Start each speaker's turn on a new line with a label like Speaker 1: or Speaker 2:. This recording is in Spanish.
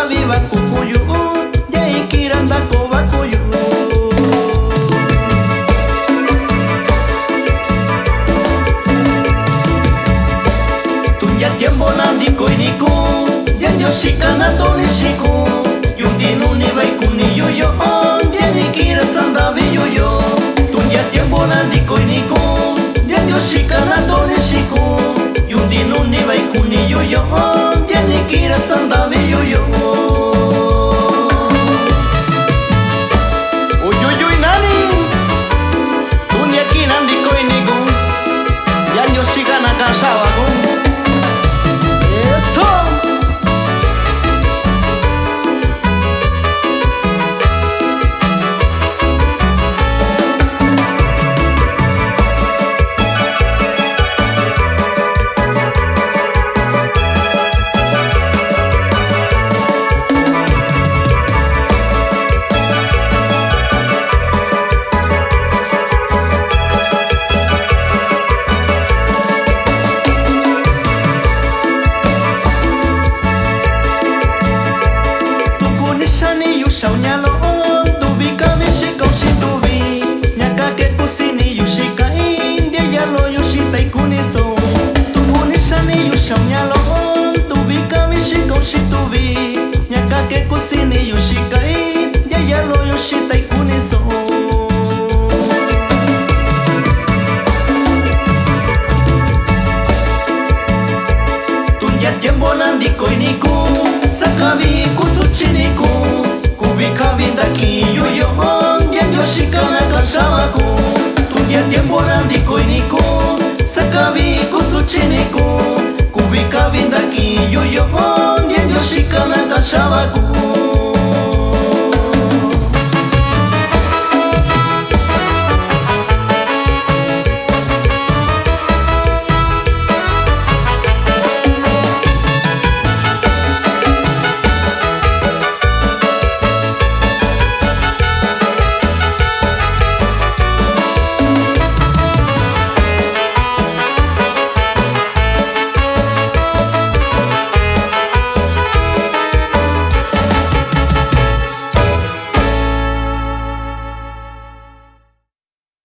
Speaker 1: viva kukuyu Yai kiranda kobakuyu Tunya tiempo nandiko iniku Yanyo shikana toni shiku Yundinu ni baiku ni yuyo Yai kira sanda biyuyo Tunya tiempo nandiko iniku Yanyo shikana toni shiku Yundinu ni baiku ni yuyo Yai kira sanda biyuyo Uyuyuy nani Tunya kinandiko iniku Yanyo shikana kashabaku Eso Shaunyalo, tu vi kabishi kaushi tu vi Nyaka ke kusini yushika india yalo yushita ikuniso Tu kunishani yushaunyalo, tu vi kabishi kaushi tu vi Nyaka ke kusini yushika india yalo yushita ikuniso Tunya tiempo nandiko iniku Sakabi kusuchiniku Kubika vindaki yuyo Yanyo shikana kashabaku Tunya tiempo nandiko iniku Sakabi kusuchiniku Kubika vindaki yuyo Yanyo shikana kashabaku